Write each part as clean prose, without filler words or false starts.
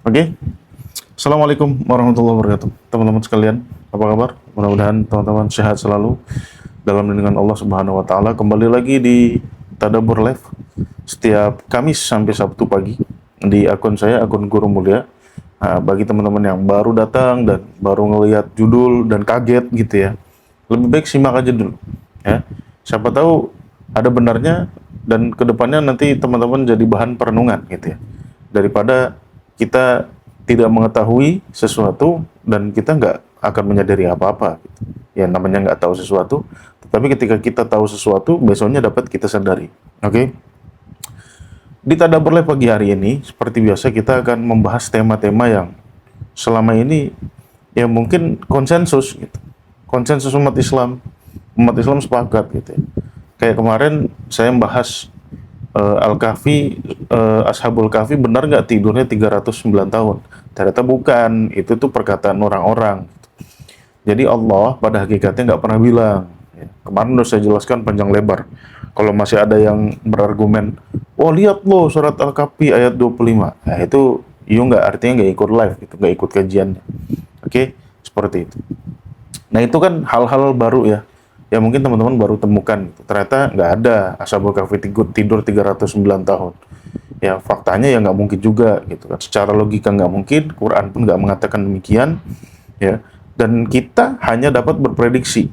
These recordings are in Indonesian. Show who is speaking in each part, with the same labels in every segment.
Speaker 1: Oke, Assalamualaikum warahmatullahi wabarakatuh. Teman-teman sekalian, apa kabar? Mudah-mudahan teman-teman sehat selalu dalam lindungan Allah Subhanahu wa taala. Kembali lagi di Tadabbur Live setiap Kamis sampai Sabtu pagi di akun saya, akun Guru Mulia. Nah, bagi teman-teman yang baru datang dan baru ngelihat judul dan kaget gitu ya, lebih baik simak aja dulu ya. Siapa tahu ada benarnya dan kedepannya nanti teman-teman jadi bahan perenungan gitu ya, daripada kita tidak mengetahui sesuatu dan kita nggak akan menyadari apa-apa gitu. Ya namanya nggak tahu sesuatu, tetapi ketika kita tahu sesuatu besoknya dapat kita sadari. Oke. Di Tadabbur Live pagi hari ini seperti biasa kita akan membahas tema-tema yang selama ini ya mungkin konsensus gitu. Konsensus umat Islam sepakat gitu ya. Kayak kemarin saya membahas Al-Kahfi, Ashabul Kahfi benar nggak tidurnya 309 tahun? Ternyata bukan, itu tuh perkataan orang-orang. Jadi Allah pada hakikatnya nggak pernah bilang. Ya, kemarin udah saya jelaskan panjang lebar. Kalau masih ada yang berargumen, oh lihat loh surat Al-Kahfi ayat 25. Nah itu, you nggak artinya nggak ikut live, gitu, nggak ikut kajiannya. Oke, seperti itu. Nah itu kan hal-hal baru ya, ya mungkin teman-teman baru temukan. Ternyata nggak ada Ashabul Kahfi tidur 309 tahun. Ya faktanya ya nggak mungkin juga gitu kan. Secara logika nggak mungkin, Quran pun nggak mengatakan demikian. Ya, dan kita hanya dapat berprediksi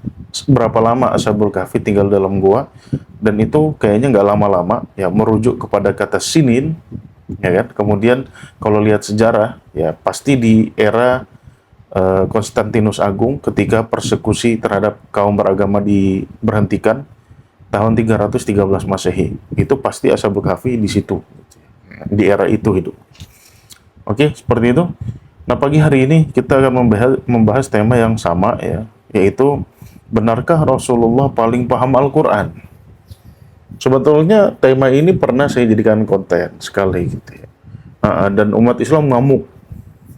Speaker 1: berapa lama Ashabul Kahfi tinggal dalam gua, dan itu kayaknya nggak lama-lama. Ya merujuk kepada kata sinin, ya kan. Kemudian kalau lihat sejarah, ya pasti di era Konstantinus Agung ketika persekusi terhadap kaum beragama diberhentikan tahun 313 Masehi. Itu pasti Ashabul Kahfi di situ. Di era itu hidup. Oke, seperti itu. Nah, pagi hari ini kita akan membahas tema yang sama ya, yaitu benarkah Rasulullah paling paham Al-Qur'an? Sebetulnya tema ini pernah saya jadikan konten sekali gitu ya. Dan umat Islam ngamuk,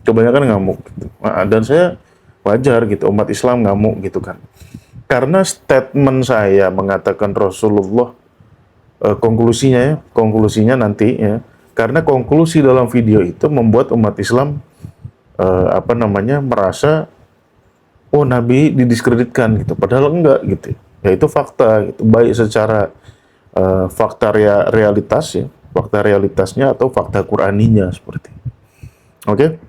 Speaker 1: kebanyakan ngamuk gitu. Dan saya wajar gitu umat Islam ngamuk gitu kan, karena statement saya mengatakan Rasulullah, konklusinya nanti ya, karena konklusi dalam video itu membuat umat Islam merasa oh Nabi didiskreditkan gitu, padahal enggak gitu ya. Itu fakta gitu, baik secara fakta realitas ya, fakta realitasnya atau fakta Qur'aninya seperti itu. Oke.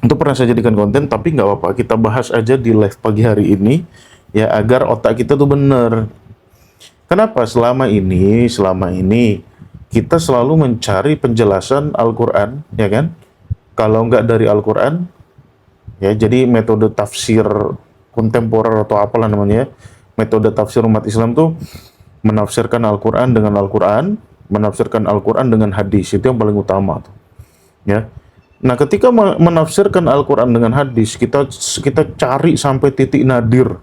Speaker 1: Itu pernah saya jadikan konten, tapi nggak apa-apa, kita bahas aja di live pagi hari ini, ya agar otak kita tuh bener. Kenapa selama ini kita selalu mencari penjelasan Al-Quran, ya kan? Kalau nggak dari Al-Quran, ya jadi metode tafsir kontemporer atau apalah namanya, metode tafsir umat Islam tuh menafsirkan Al-Quran dengan Al-Quran, menafsirkan Al-Quran dengan hadis, itu yang paling utama tuh. Ya. Nah, ketika menafsirkan Al-Quran dengan hadis, kita cari sampai titik nadir.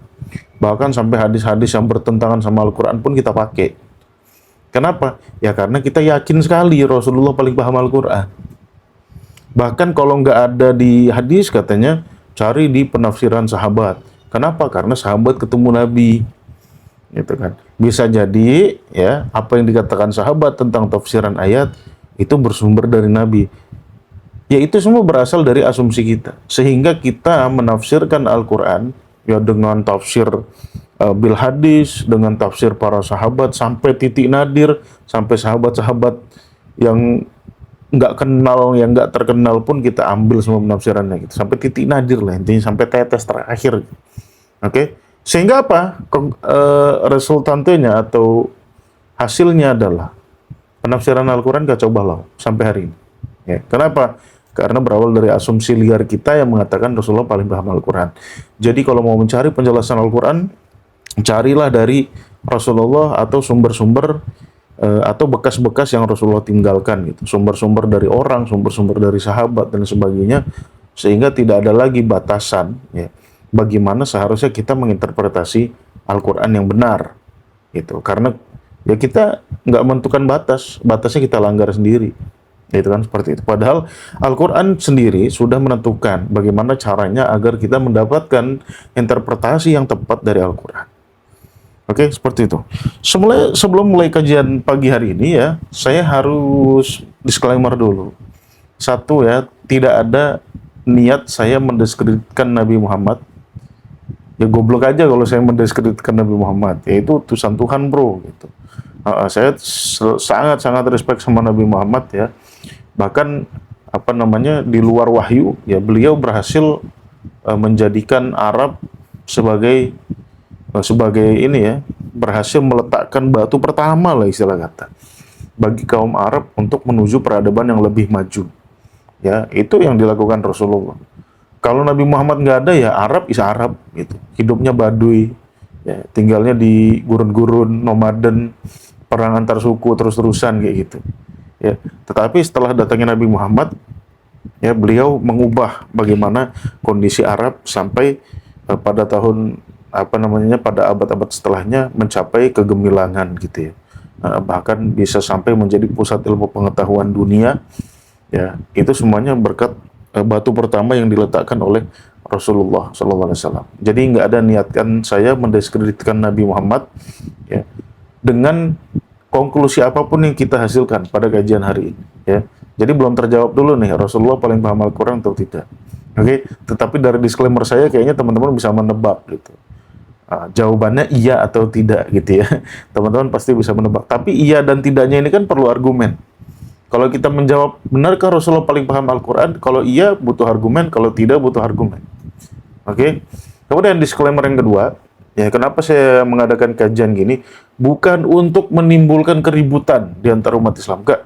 Speaker 1: Bahkan sampai hadis-hadis yang bertentangan sama Al-Quran pun kita pakai. Kenapa? Ya karena kita yakin sekali Rasulullah paling paham Al-Quran. Bahkan kalau nggak ada di hadis, katanya cari di penafsiran sahabat. Kenapa? Karena sahabat ketemu Nabi. Gitu kan. Bisa jadi ya apa yang dikatakan sahabat tentang tafsiran ayat itu bersumber dari Nabi. Ya itu semua berasal dari asumsi kita. Sehingga kita menafsirkan Al-Quran ya dengan tafsir bil hadis, dengan tafsir para sahabat sampai titik nadir, sampai sahabat-sahabat yang nggak kenal, yang nggak terkenal pun kita ambil semua penafsirannya gitu. Sampai titik nadir lah intinya, sampai tetes terakhir. Oke? Sehingga apa? Resultantenya atau hasilnya adalah penafsiran Al-Quran kacau balau sampai hari ini. Ya, kenapa? Karena berawal dari asumsi liar kita yang mengatakan Rasulullah paling paham Al-Quran. Jadi kalau mau mencari penjelasan Al-Quran, carilah dari Rasulullah atau sumber-sumber atau bekas-bekas yang Rasulullah tinggalkan gitu. Sumber-sumber dari orang, sumber-sumber dari sahabat dan sebagainya, sehingga tidak ada lagi batasan ya, bagaimana seharusnya kita menginterpretasi Al-Quran yang benar gitu. Karena ya kita nggak menentukan batasnya kita langgar sendiri. Itu kan seperti itu. Padahal Al-Quran sendiri sudah menentukan bagaimana caranya agar kita mendapatkan interpretasi yang tepat dari Al-Quran. Oke, seperti itu. Sebelum mulai kajian pagi hari ini ya, saya harus disclaimer dulu. Satu ya, tidak ada niat saya mendiskreditkan Nabi Muhammad. Ya goblok aja kalau saya mendiskreditkan Nabi Muhammad. Ya itu utusan Tuhan, bro. Gitu. Saya sangat-sangat respect sama Nabi Muhammad ya. Bahkan apa namanya, di luar wahyu ya beliau berhasil menjadikan Arab sebagai ini ya, berhasil meletakkan batu pertama lah istilah kata bagi kaum Arab untuk menuju peradaban yang lebih maju. Ya, itu yang dilakukan Rasulullah. Kalau Nabi Muhammad nggak ada ya Arab is Arab gitu. Hidupnya Baduy, ya, tinggalnya di gurun-gurun, nomaden, perang antar suku terus-terusan kayak gitu. Ya, tetapi setelah datangnya Nabi Muhammad, ya beliau mengubah bagaimana kondisi Arab sampai pada tahun apa namanya, pada abad-abad setelahnya mencapai kegemilangan gitu ya. Bahkan bisa sampai menjadi pusat ilmu pengetahuan dunia. Ya, itu semuanya berkat batu pertama yang diletakkan oleh Rasulullah SAW. Jadi nggak ada niatkan saya mendiskreditkan Nabi Muhammad ya, dengan konklusi apapun yang kita hasilkan pada kajian hari ini. Ya, jadi belum terjawab dulu nih Rasulullah paling paham Al-Quran atau tidak. Oke, tetapi dari disclaimer saya kayaknya teman-teman bisa menebak gitu. Jawabannya iya atau tidak gitu ya. Teman-teman pasti bisa menebak. Tapi iya dan tidaknya ini kan perlu argumen. Kalau kita menjawab, benarkah Rasulullah paling paham Al-Quran? Kalau iya, butuh argumen. Kalau tidak, butuh argumen. Oke? Kemudian disclaimer yang kedua, ya kenapa saya mengadakan kajian gini? Bukan untuk menimbulkan keributan di antara umat Islam. Enggak.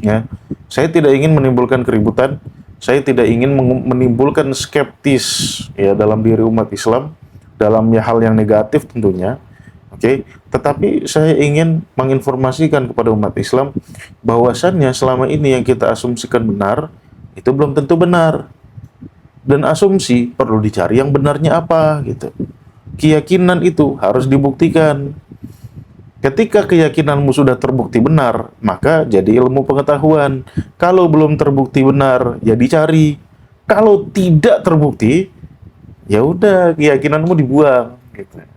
Speaker 1: Ya. Saya tidak ingin menimbulkan keributan. Saya tidak ingin menimbulkan skeptis ya dalam diri umat Islam, dalam hal yang negatif tentunya. Oke, tetapi saya ingin menginformasikan kepada umat Islam bahwasannya selama ini yang kita asumsikan benar itu belum tentu benar, dan asumsi perlu dicari yang benarnya apa gitu. Keyakinan itu harus dibuktikan. Ketika keyakinanmu sudah terbukti benar, maka jadi ilmu pengetahuan. Kalau belum terbukti benar, ya dicari. Kalau tidak terbukti, ya udah keyakinanmu dibuang gitu.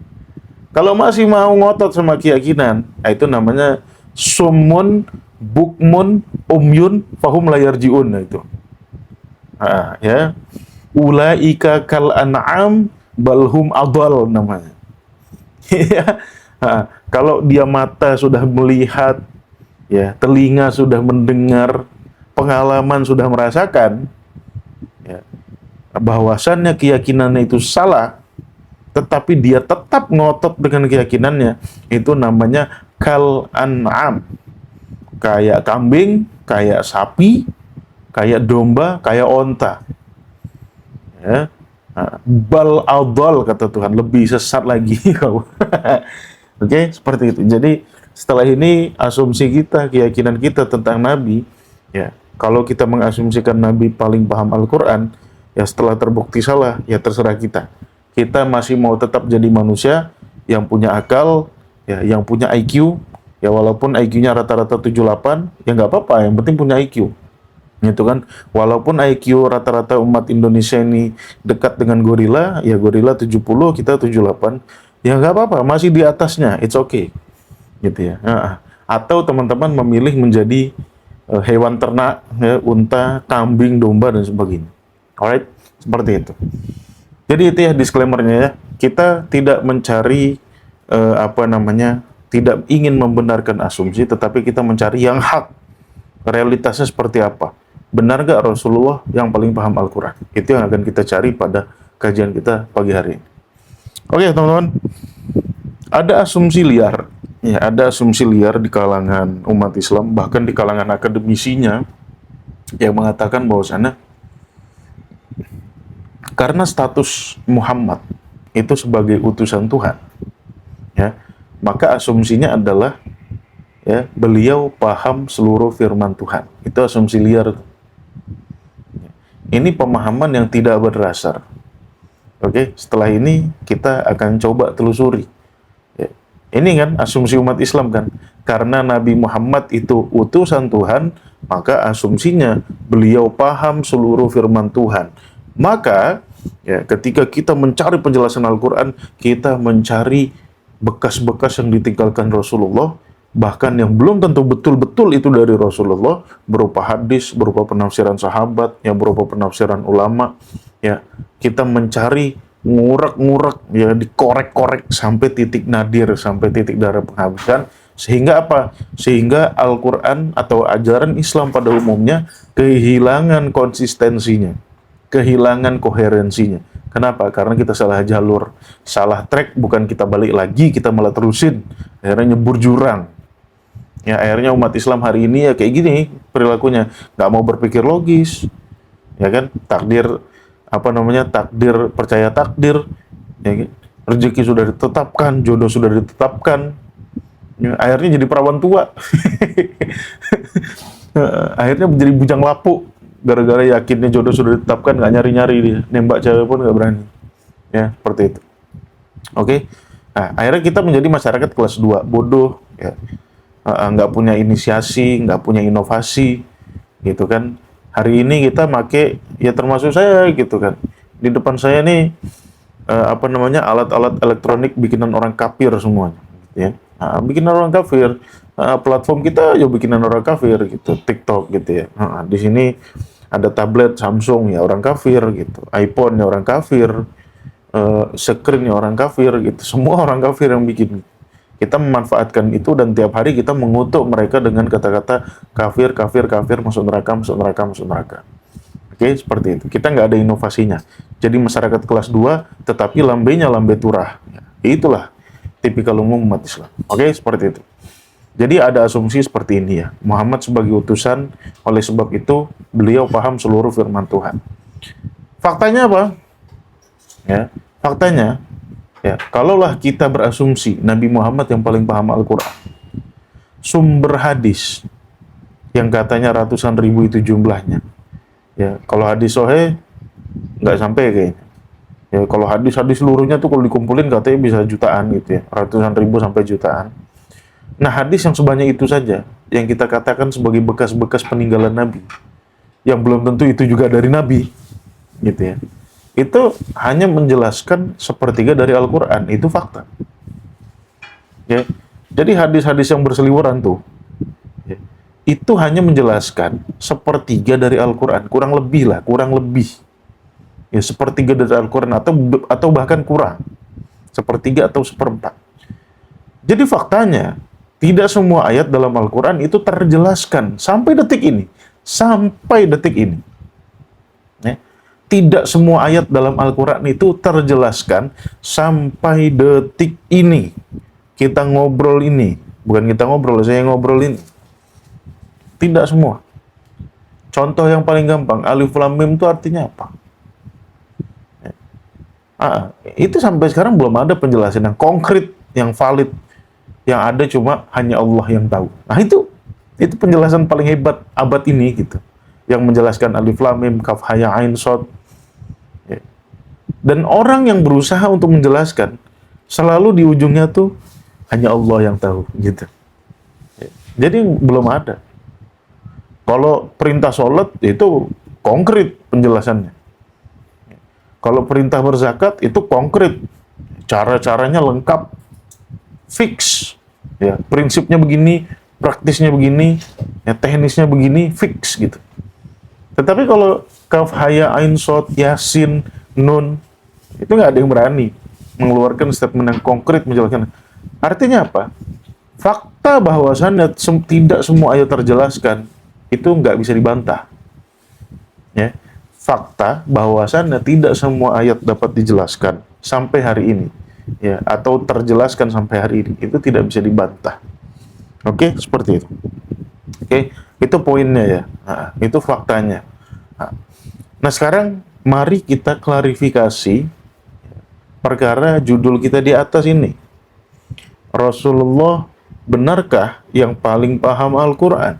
Speaker 1: Kalau masih mau ngotot sama keyakinan, itu namanya summun, bukmun, umyun, fahum layarjiun. Nah, itu. Ya. Ulaika kal an'am balhum adal namanya. Ya. Kalau dia mata sudah melihat, ya, telinga sudah mendengar, pengalaman sudah merasakan, ya, bahwasannya keyakinannya itu salah, tetapi dia tetap ngotot dengan keyakinannya, itu namanya kal an'am. Kayak kambing, kayak sapi, kayak domba, kayak onta. Ya. Bal adal kata Tuhan, lebih sesat lagi kau. Oke, seperti itu. Jadi setelah ini asumsi kita, keyakinan kita tentang Nabi, ya, kalau kita mengasumsikan Nabi paling paham Al-Quran, ya setelah terbukti salah, ya terserah kita. Kita masih mau tetap jadi manusia yang punya akal, ya, yang punya IQ, ya walaupun IQ-nya rata-rata 78, ya nggak apa-apa, yang penting punya IQ. Gitu kan, walaupun IQ rata-rata umat Indonesia ini dekat dengan gorila, ya gorila 70, kita 78, ya nggak apa-apa, masih di atasnya, it's okay. Gitu ya. Atau teman-teman memilih menjadi hewan ternak, ya, unta, kambing, domba, dan sebagainya. Alright, seperti itu. Jadi itu ya disclaimer-nya ya. Kita tidak mencari tidak ingin membenarkan asumsi, tetapi kita mencari yang hak. Realitasnya seperti apa? Benar gak Rasulullah yang paling paham Al-Quran? Itu yang akan kita cari pada kajian kita pagi hari ini. Oke, teman-teman. Ada asumsi liar. Ya, ada asumsi liar di kalangan umat Islam, bahkan di kalangan akademisinya, yang mengatakan bahwasannya karena status Muhammad itu sebagai utusan Tuhan, ya, maka asumsinya adalah, ya, beliau paham seluruh firman Tuhan. Itu asumsi liar. Ini pemahaman yang tidak berdasar. Oke, setelah ini kita akan coba telusuri. Ya, ini kan asumsi umat Islam kan, karena Nabi Muhammad itu utusan Tuhan, maka asumsinya beliau paham seluruh firman Tuhan. Maka, ya, ketika kita mencari penjelasan Al-Quran, kita mencari bekas-bekas yang ditinggalkan Rasulullah, bahkan yang belum tentu betul-betul itu dari Rasulullah, berupa hadis, berupa penafsiran sahabat, ya berupa penafsiran ulama, ya kita mencari, ngurek-ngurek, ya dikorek-korek sampai titik nadir, sampai titik darah penghabisan, sehingga apa? Sehingga Al-Quran atau ajaran Islam pada umumnya kehilangan konsistensinya, kehilangan koherensinya. Kenapa? Karena kita salah jalur, salah track, bukan kita balik lagi, kita malah terusin, akhirnya nyebur jurang. Ya akhirnya umat Islam hari ini ya kayak gini perilakunya, nggak mau berpikir logis, ya kan? Takdir, apa namanya, takdir, percaya takdir, ya kan? Rezeki sudah ditetapkan, jodoh sudah ditetapkan, ya, akhirnya jadi perawan tua. Akhirnya menjadi bujang lapuk gara-gara yakinnya jodoh sudah ditetapkan, nggak nyari-nyari dia, nembak cewek pun nggak berani, ya seperti itu. Oke. Nah akhirnya kita menjadi masyarakat kelas 2, bodoh, ya, nggak punya inisiasi, nggak punya inovasi, gitu kan. Hari ini kita make, ya termasuk saya gitu kan, di depan saya nih apa namanya, alat-alat elektronik bikinan orang kafir semuanya, gitu ya. Nah, bikinan orang kafir, platform kita ya bikinan orang kafir gitu, TikTok gitu ya. Nah, di sini ada tablet Samsung ya orang kafir gitu, iPhone ya orang kafir, screen ya orang kafir gitu, semua orang kafir yang bikin. Kita memanfaatkan itu dan tiap hari kita mengutuk mereka dengan kata-kata kafir, kafir, kafir, masuk neraka, masuk neraka, masuk neraka. Oke, seperti itu. Kita nggak ada inovasinya. Jadi masyarakat kelas 2, tetapi lambenya lambe turah. Itulah tipikal umum umat Islam. Oke, seperti itu. Jadi ada asumsi seperti ini ya. Muhammad sebagai utusan, oleh sebab itu beliau paham seluruh firman Tuhan. Faktanya apa? Ya, faktanya, ya, kalaulah kita berasumsi Nabi Muhammad yang paling paham Al-Quran, sumber hadis yang katanya ratusan ribu itu jumlahnya, ya, kalau hadis sahih nggak sampai kayaknya. Ya, kalau hadis-hadis seluruhnya tuh kalau dikumpulin katanya bisa jutaan gitu ya, ratusan ribu sampai jutaan. Nah hadis yang sebanyak itu saja, yang kita katakan sebagai bekas-bekas peninggalan Nabi, yang belum tentu itu juga dari Nabi, gitu ya. Itu hanya menjelaskan sepertiga dari Al-Quran, itu fakta. Ya. Jadi hadis-hadis yang berseliweran tuh, ya, itu hanya menjelaskan sepertiga dari Al-Quran, kurang lebih lah, kurang lebih. Ya, sepertiga dari Al-Quran atau bahkan kurang, sepertiga atau seperempat. Jadi faktanya, tidak semua ayat dalam Al-Quran itu terjelaskan sampai detik ini. Sampai detik ini. Ya. Tidak semua ayat dalam Al-Quran itu terjelaskan sampai detik ini. Kita ngobrol ini. Bukan kita ngobrol, saya ngobrol ini. Tidak semua. Contoh yang paling gampang, Alif Lam Mim itu artinya apa? Itu sampai sekarang belum ada penjelasan yang konkret, yang valid. Yang ada cuma hanya Allah yang tahu. Nah itu penjelasan paling hebat abad ini gitu. Yang menjelaskan Alif Lam Mim, Kaf Ha Ya Ain Shad. Dan orang yang berusaha untuk menjelaskan, selalu di ujungnya tuh hanya Allah yang tahu, gitu. Jadi belum ada. Kalau perintah sholat itu konkret penjelasannya. Kalau perintah berzakat itu konkret, cara-caranya lengkap, fix. Ya, prinsipnya begini, praktisnya begini, ya teknisnya begini, fix gitu. Tetapi kalau Kaf Ha Ya Ain Shad, Yasin, Nun, itu nggak ada yang berani mengeluarkan statement yang konkret menjelaskan. Artinya apa? Fakta bahwasannya tidak semua ayat terjelaskan itu nggak bisa dibantah. Ya, fakta bahwasannya tidak semua ayat dapat dijelaskan sampai hari ini, ya, atau terjelaskan sampai hari ini, itu tidak bisa dibantah. Oke, seperti itu. Oke, itu poinnya ya. Nah, itu faktanya. Nah, sekarang mari kita klarifikasi perkara judul kita di atas ini. Rasulullah benarkah yang paling paham Al-Quran?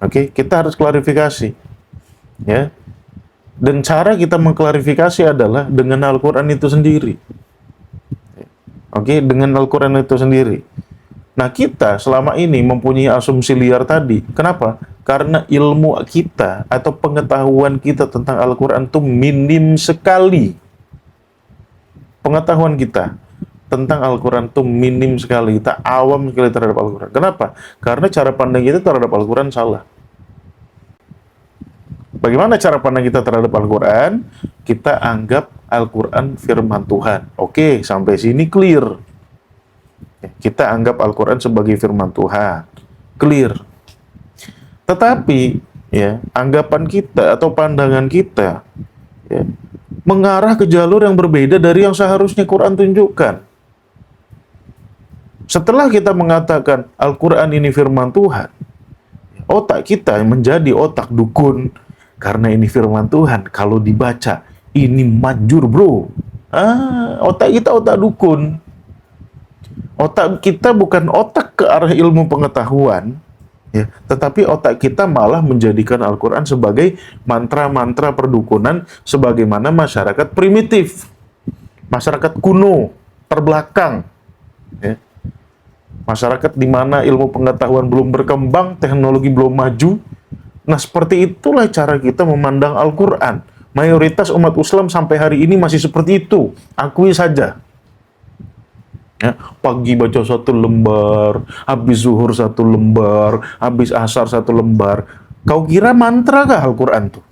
Speaker 1: Oke, kita harus klarifikasi. Ya. Dan cara kita mengklarifikasi adalah dengan Al-Quran itu sendiri. Oke, dengan Al-Quran itu sendiri. Nah, kita selama ini mempunyai asumsi liar tadi. Kenapa? Karena ilmu kita atau pengetahuan kita tentang Al-Quran itu minim sekali. Pengetahuan kita tentang Al-Quran itu minim sekali. Kita awam sekali terhadap Al-Quran. Kenapa? Karena cara pandang kita terhadap Al-Quran salah. Bagaimana cara pandang kita terhadap Al-Quran? Kita anggap Al-Quran firman Tuhan. Oke, sampai sini clear. Kita anggap Al-Quran sebagai firman Tuhan. Clear. Tetapi, ya, anggapan kita atau pandangan kita, ya, mengarah ke jalur yang berbeda dari yang seharusnya Quran tunjukkan. Setelah kita mengatakan Al-Quran ini firman Tuhan, otak kita menjadi otak dukun. Karena ini firman Tuhan, kalau dibaca, ini manjur bro. Otak kita otak dukun. Otak kita bukan otak ke arah ilmu pengetahuan, ya, tetapi otak kita malah menjadikan Al-Quran sebagai mantra-mantra perdukunan, sebagaimana masyarakat primitif, masyarakat kuno, terbelakang, ya. Masyarakat di mana ilmu pengetahuan belum berkembang, teknologi belum maju. Nah, seperti itulah cara kita memandang Al-Quran. Mayoritas umat Islam sampai hari ini masih seperti itu. Akui saja. Ya, pagi baca 1 lembar, habis zuhur 1 lembar, habis asar 1 lembar. Kau kira mantra kah Al-Quran tuh?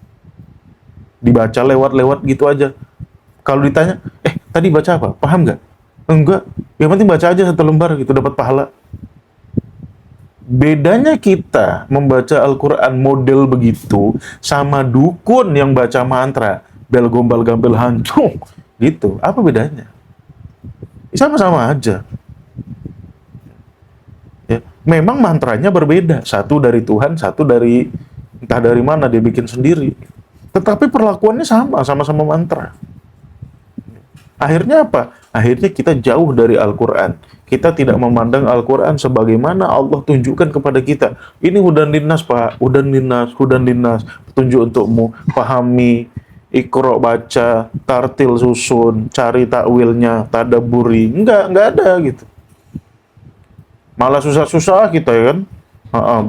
Speaker 1: Dibaca lewat-lewat gitu aja. Kalau ditanya, tadi baca apa? Paham nggak? Enggak. Yang penting baca aja 1 lembar gitu, dapat pahala. Bedanya kita membaca Al-Quran model begitu sama dukun yang baca mantra, bel gombal gambel hancung gitu. Apa bedanya? Sama-sama aja. Ya, memang mantranya berbeda. Satu dari Tuhan, satu dari entah dari mana dia bikin sendiri. Tetapi perlakuannya sama-sama mantra. Akhirnya apa? Akhirnya kita jauh dari Al-Quran. Kita tidak memandang Al-Quran sebagaimana Allah tunjukkan kepada kita. Ini hudan linnas, Pak. Hudan linnas. Petunjuk untukmu. Pahami, ikro baca, tartil susun, cari takwilnya, tadaburi. Enggak ada gitu. Malah susah-susah kita ya kan.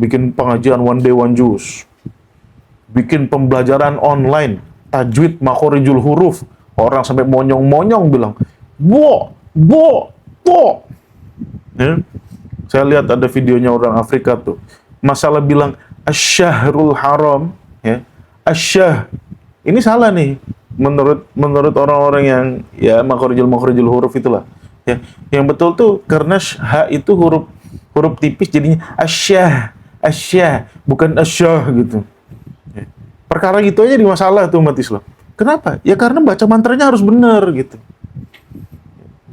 Speaker 1: Bikin pengajian one day one juz. Bikin pembelajaran online. Tajwid, makhorijul huruf. Orang sampai monyong-monyong bilang, bo. Ya. Saya lihat ada videonya orang Afrika tuh. Masalah bilang asyahrul haram, ya. Asyah. Ini salah nih menurut orang-orang yang ya makhorijul huruf itulah. Ya. Yang betul tuh karena ha itu huruf tipis jadinya asyah, bukan asyah gitu. Ya. Perkara gitu aja di masalah tuh umat Islam. Kenapa? Ya karena baca mantranya harus benar gitu.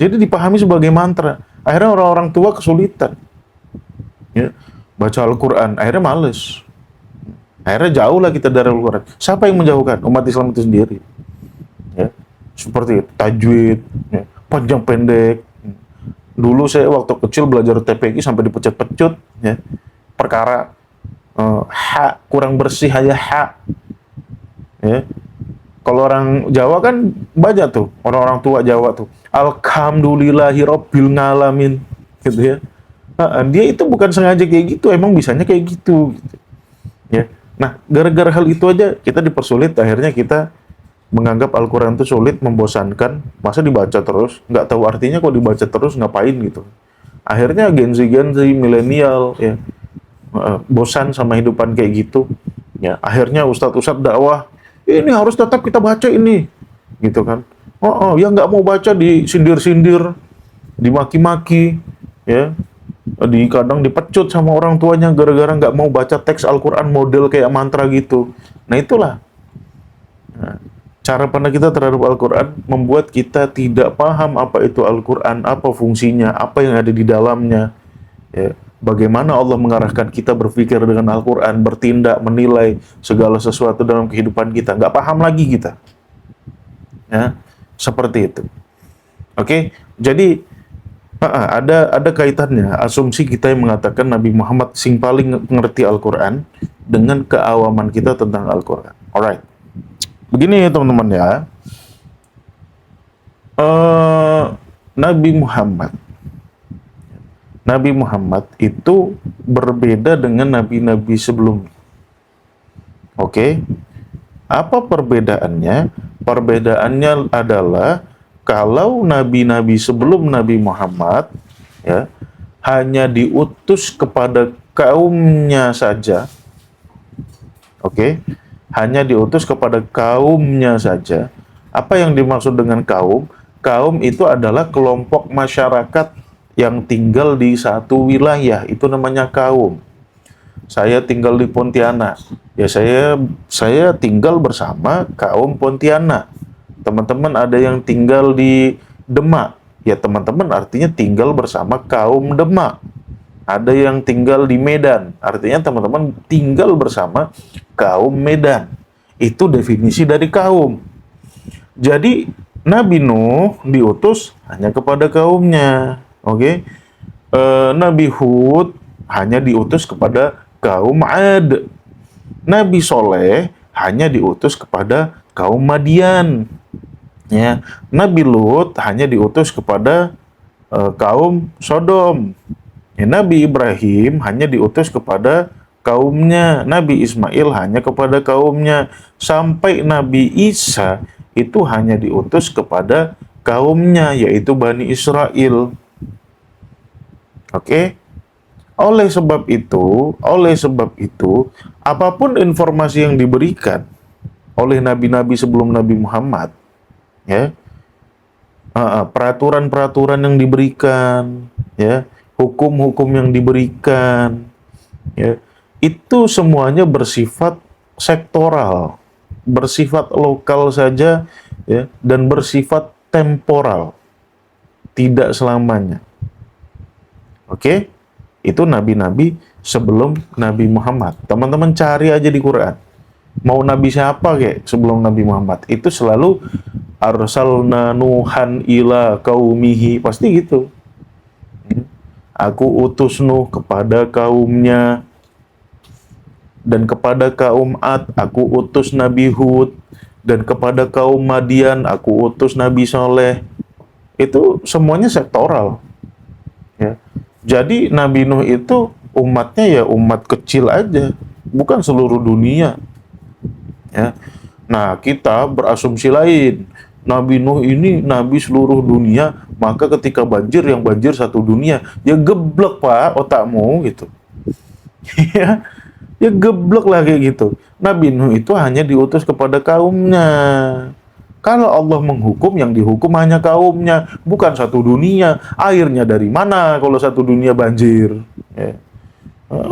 Speaker 1: Jadi dipahami sebagai mantra. Akhirnya orang-orang tua kesulitan. Ya, baca Al-Quran, akhirnya males. Akhirnya jauh lah kita dari Al-Quran. Siapa yang menjauhkan? Umat Islam itu sendiri. Ya, seperti itu. Tajwid, ya, panjang pendek. Dulu saya waktu kecil belajar TPQ sampai dipecut-pecut. Ya, perkara ha kurang bersih aja ha. Ya. Kalau orang Jawa kan baca tuh, orang-orang tua Jawa tuh, alhamdulillahirabbil ngalamin, gitu ya. Dia itu bukan sengaja kayak gitu, emang bisanya kayak gitu. Ya. Nah, gara-gara hal itu aja kita dipersulit, akhirnya kita menganggap Al-Quran itu sulit, membosankan, masa dibaca terus, nggak tahu artinya kok dibaca terus, ngapain gitu. Akhirnya Gen Z, milenial, ya, bosan sama hidupan kayak gitu. Ya, akhirnya ustadz-ustadz dakwah, ini harus tetap kita baca ini, gitu kan. Yang nggak mau baca disindir-sindir, dimaki-maki, ya, kadang dipecut sama orang tuanya gara-gara nggak mau baca teks Al-Quran model kayak mantra gitu. Nah itulah, cara pandang kita terhadap Al-Quran membuat kita tidak paham apa itu Al-Quran, apa fungsinya, apa yang ada di dalamnya, ya. Bagaimana Allah mengarahkan kita berpikir dengan Al-Quran, bertindak, menilai segala sesuatu dalam kehidupan kita. Nggak paham lagi kita. Ya, seperti itu. Oke, jadi ada kaitannya asumsi kita yang mengatakan Nabi Muhammad sing paling mengerti Al-Quran dengan keawaman kita tentang Al-Quran. Alright. Begini teman-teman ya. Nabi Muhammad itu berbeda dengan nabi-nabi sebelumnya. Oke. Apa perbedaannya? Perbedaannya adalah kalau nabi-nabi sebelum Nabi Muhammad ya hanya diutus kepada kaumnya saja, oke, hanya diutus kepada kaumnya saja. Apa yang dimaksud dengan kaum? Kaum itu adalah kelompok masyarakat yang tinggal di satu wilayah, itu namanya kaum. Saya tinggal di Pontianak, ya saya tinggal bersama kaum Pontianak. Teman-teman ada yang tinggal di Demak, ya teman-teman artinya tinggal bersama kaum Demak. Ada yang tinggal di Medan, artinya teman-teman tinggal bersama kaum Medan. Itu definisi dari kaum. Jadi Nabi Nuh diutus hanya kepada kaumnya, oke? Nabi Hud hanya diutus kepada kaum Ad. Nabi Soleh hanya diutus kepada kaum Madian. Ya, Nabi Lut hanya diutus kepada kaum Sodom. Ya, Nabi Ibrahim hanya diutus kepada kaumnya. Nabi Ismail hanya kepada kaumnya. Sampai Nabi Isa itu hanya diutus kepada kaumnya, yaitu Bani Israel. Oke? Oleh sebab itu, apapun informasi yang diberikan oleh nabi-nabi sebelum Nabi Muhammad, ya, peraturan-peraturan yang diberikan, ya, hukum-hukum yang diberikan, ya, itu semuanya bersifat sektoral, bersifat lokal saja, ya, dan bersifat temporal, tidak selamanya. Oke? Itu nabi-nabi sebelum Nabi Muhammad. Teman-teman cari aja di Quran. Mau nabi siapa kayak sebelum Nabi Muhammad? Itu selalu arsalna nuhan ila qaumihi, pasti gitu. Aku utus Nuh kepada kaumnya, dan kepada kaum Ad aku utus Nabi Hud, dan kepada kaum Madian aku utus Nabi Soleh. Itu semuanya sektoral, ya. Jadi Nabi Nuh itu umatnya ya umat kecil aja, bukan seluruh dunia, ya. Nah, kita berasumsi lain. Nabi Nuh ini nabi seluruh dunia, maka ketika banjir yang banjir satu dunia. Ya geblek Pak otakmu gitu. Ya, ya geblek lah kayak gitu. Nabi Nuh itu hanya diutus kepada kaumnya. Kalau Allah menghukum, yang dihukum hanya kaumnya, bukan satu dunia. Airnya dari mana kalau satu dunia banjir? Ya.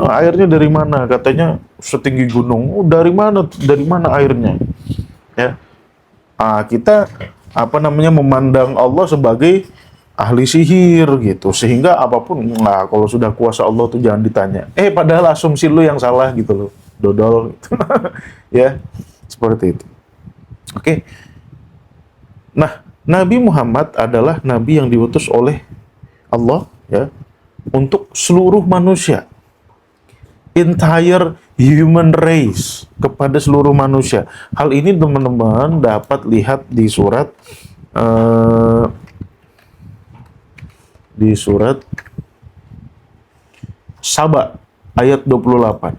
Speaker 1: Airnya dari mana? Katanya setinggi gunung. Oh, dari mana? Dari mana airnya? Ya. Kita memandang Allah sebagai ahli sihir gitu, sehingga apapun, nah kalau sudah kuasa Allah tuh jangan ditanya. Padahal asumsi lu yang salah gitu loh, dodol. Gitu. Ya, seperti itu. Oke. Nah, Nabi Muhammad adalah nabi yang diutus oleh Allah, ya, untuk seluruh manusia, entire human race, kepada seluruh manusia. Hal ini teman-teman dapat lihat di surat Saba ayat 28.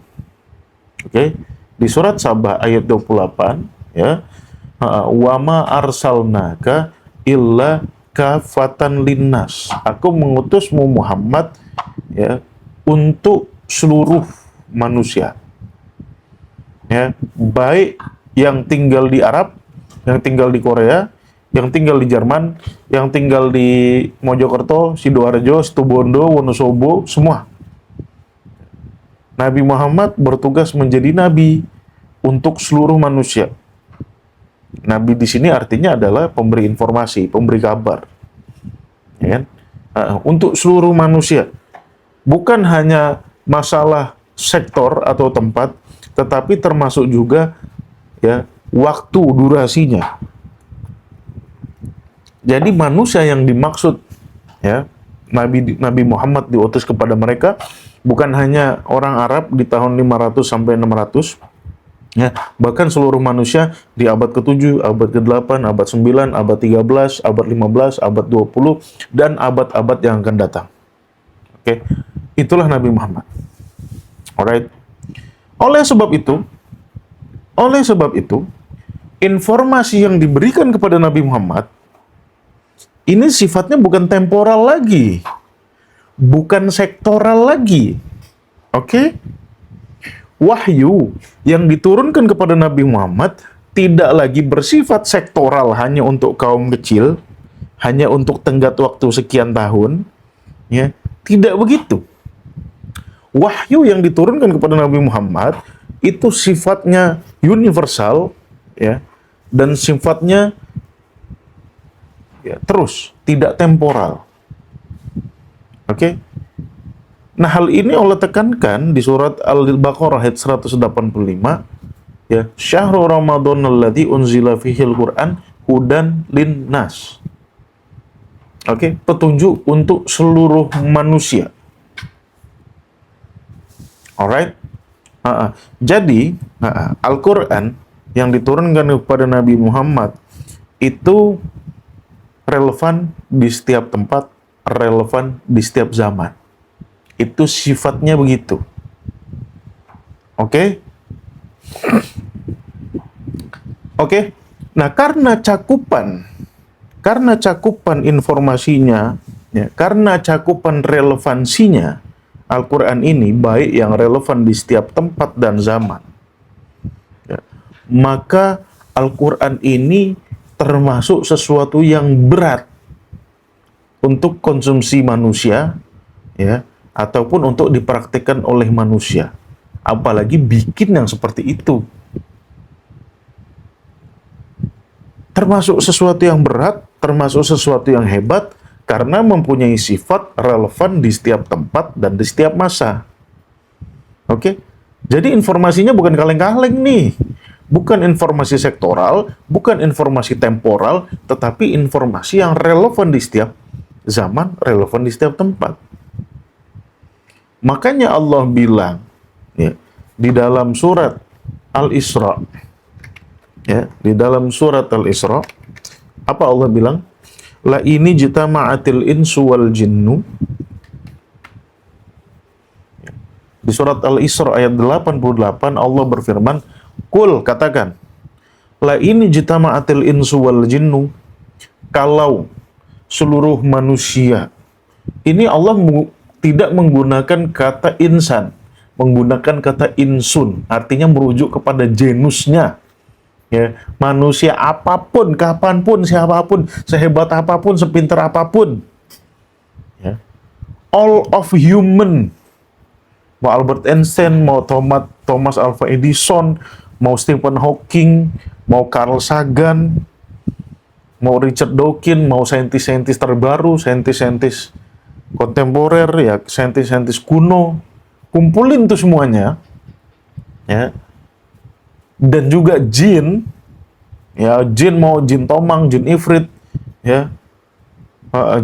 Speaker 1: Oke. Di surat Saba ayat 28, ya. Wama arsalnaka illa kafatan linnas. Aku mengutusmu Muhammad, ya, untuk seluruh manusia. Ya, baik yang tinggal di Arab, yang tinggal di Korea, yang tinggal di Jerman, yang tinggal di Mojokerto, Sidoarjo, Situbondo, Wonosobo, semua. Nabi Muhammad bertugas menjadi nabi untuk seluruh manusia. Nabi di sini artinya adalah pemberi informasi, pemberi kabar, ya kan? Untuk seluruh manusia, bukan hanya masalah sektor atau tempat, tetapi termasuk juga, ya, waktu durasinya. Jadi manusia yang dimaksud, ya, Nabi Muhammad diutus kepada mereka bukan hanya orang Arab di tahun 500 sampai 600. Ya, bahkan seluruh manusia di abad ke-7, abad ke-8, abad 9, abad 13, abad 15, abad 20, dan abad-abad yang akan datang. Oke, itulah Nabi Muhammad. Alright. Oleh sebab itu, informasi yang diberikan kepada Nabi Muhammad Ini sifatnya bukan temporal lagi, bukan sektoral lagi. Oke? Wahyu yang diturunkan kepada Nabi Muhammad tidak lagi bersifat sektoral hanya untuk kaum kecil, hanya untuk tenggat waktu sekian tahun, ya. Tidak begitu. Wahyu yang diturunkan kepada Nabi Muhammad itu sifatnya universal, ya, dan sifatnya ya, terus, tidak temporal. Oke? Nah, hal ini Allah tekankan di surat Al-Baqarah ayat 185, ya, Syahrul Ramadan alladzi unzila fihil Qur'an hudan linnas. Oke, petunjuk untuk seluruh manusia. Alright? Jadi, Al-Qur'an yang diturunkan kepada Nabi Muhammad itu relevan di setiap tempat, relevan di setiap zaman. Itu sifatnya begitu. Oke? Oke. Nah, karena cakupan informasinya, ya, karena cakupan relevansinya, Al-Quran ini baik yang relevan di setiap tempat dan zaman, ya, maka Al-Quran ini termasuk sesuatu yang berat untuk konsumsi manusia, ya, ataupun untuk dipraktikkan oleh manusia. Apalagi bikin yang seperti itu. Termasuk sesuatu yang berat, termasuk sesuatu yang hebat, karena mempunyai sifat relevan di setiap tempat dan di setiap masa. Oke? Jadi informasinya bukan kaleng-kaleng nih. Bukan informasi sektoral, bukan informasi temporal, tetapi informasi yang relevan di setiap zaman, relevan di setiap tempat. Makanya Allah bilang, ya, di dalam surat Al-Isra, ya, di dalam surat Al-Isra, apa Allah bilang? La ini jitama'atil insu wal jinnu. Di surat Al-Isra ayat 88 Allah berfirman, Kul, katakan, la ini jitama'atil insu wal jinnu, kalau seluruh manusia, ini Allah tidak menggunakan kata insan, menggunakan kata insun, artinya merujuk kepada genusnya. Ya, manusia apapun, kapanpun, siapapun, sehebat apapun, sepintar apapun, ya, all of human, mau Albert Einstein, mau Thomas Alva Edison, mau Stephen Hawking, mau Carl Sagan, mau Richard Dawkins, mau saintis-saintis terbaru, saintis-saintis kontemporer, ya, saintis-saintis kuno, kumpulin tuh semuanya, ya. Dan juga jin, ya, jin mau jin tomang, jin ifrit, ya,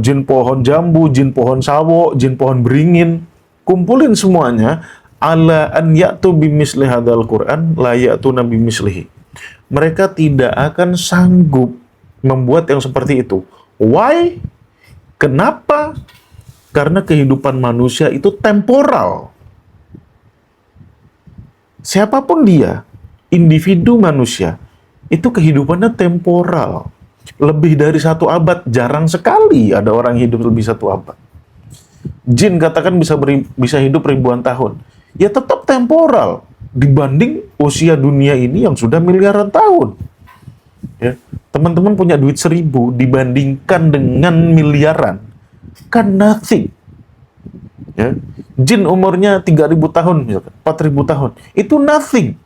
Speaker 1: jin pohon jambu, jin pohon sawo, jin pohon beringin, kumpulin semuanya, ala an ya'tu bimisli hadzal Qur'an la ya'tu bimislihi. Mereka tidak akan sanggup membuat yang seperti itu. Why? Kenapa? Karena kehidupan manusia itu temporal. Siapapun dia, individu manusia, itu kehidupannya temporal. Lebih dari 1 abad, jarang sekali ada orang hidup lebih 1 abad. Jin katakan bisa hidup ribuan tahun. Ya tetap temporal dibanding usia dunia ini yang sudah miliaran tahun. Ya, teman-teman punya duit 1000 dibandingkan dengan miliaran, kan nothing. Ya, jin umurnya 3000 tahun, 4000 tahun, itu nothing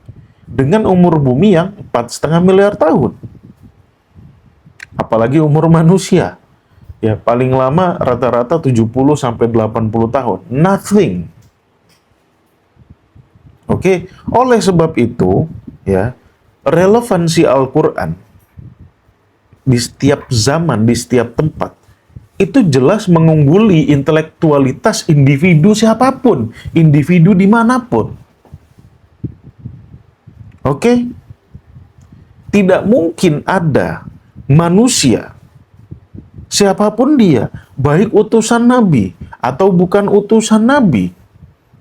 Speaker 1: dengan umur bumi yang 4,5 miliar tahun. Apalagi umur manusia, ya paling lama rata-rata 70 sampai 80 tahun. Nothing. Oke, oleh sebab itu, ya, relevansi Al-Qur'an di setiap zaman, di setiap tempat, itu jelas mengungguli intelektualitas individu siapapun, individu dimanapun. Oke? Tidak mungkin ada manusia, siapapun dia, baik utusan Nabi atau bukan utusan Nabi,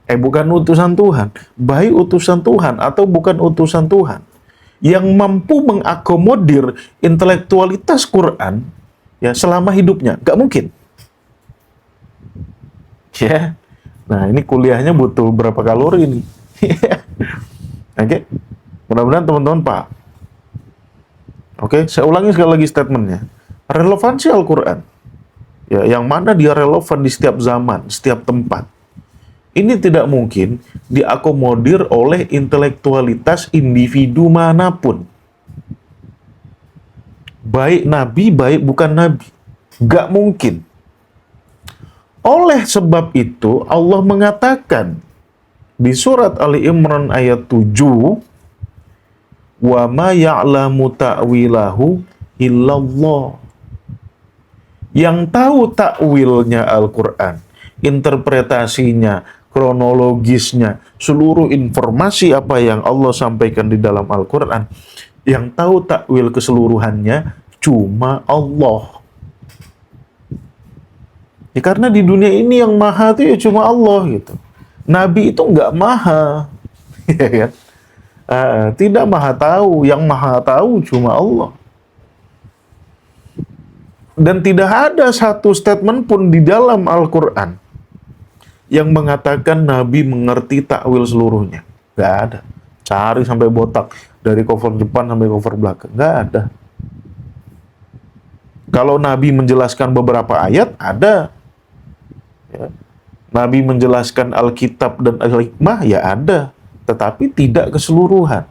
Speaker 1: bukan utusan Tuhan, baik utusan Tuhan atau bukan utusan Tuhan, yang mampu mengakomodir intelektualitas Quran, ya selama hidupnya. Nggak mungkin. Ya. Nah, ini kuliahnya butuh berapa kalori ini? Oke. Mudah-mudahan teman-teman paham. Oke, saya ulangi sekali lagi statementnya. Relevansi Al-Quran, ya, yang mana dia relevan di setiap zaman, setiap tempat. Ini tidak mungkin diakomodir oleh intelektualitas individu manapun. Baik nabi, baik bukan nabi. Gak mungkin. Oleh sebab itu, Allah mengatakan di surat Ali Imran ayat 7, "Wa ma ya'lamu ta'wilahu illallah." Yang tahu takwilnya Al-Quran, interpretasinya, kronologisnya, seluruh informasi apa yang Allah sampaikan di dalam Al-Quran, yang tahu takwil keseluruhannya cuma Allah. Ya, karena di dunia ini yang maha itu ya cuma Allah gitu. Nabi itu nggak maha, ya kan? Tidak maha tahu, yang maha tahu cuma Allah. Dan tidak ada satu statement pun di dalam Al-Quran yang mengatakan Nabi mengerti takwil seluruhnya. Nggak ada. Cari sampai botak, dari cover depan sampai cover belakang. Nggak ada. Kalau Nabi menjelaskan beberapa ayat, ada. Ya. Nabi menjelaskan Alkitab dan Al-Hikmah, ya ada. Tetapi tidak keseluruhan.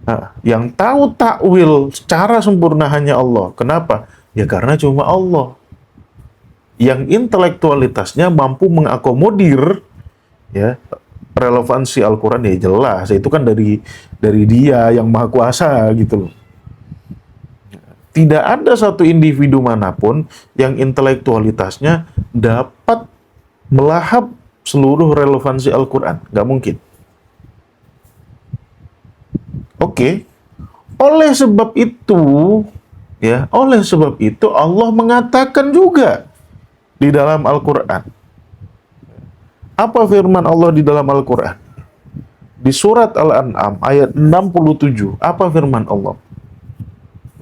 Speaker 1: Nah, yang tahu takwil secara sempurna hanya Allah. Kenapa? Ya karena cuma Allah. Yang intelektualitasnya mampu mengakomodir ya relevansi Al-Quran, ya jelas. Itu kan dari Dia yang Maha Kuasa gitu loh. Tidak ada satu individu manapun yang intelektualitasnya dapat melahap seluruh relevansi Al-Quran. Nggak mungkin. Oke. Oleh sebab itu Allah mengatakan juga di dalam Al-Quran. Apa firman Allah di dalam Al-Quran? Di surat Al-An'am ayat 67, apa firman Allah?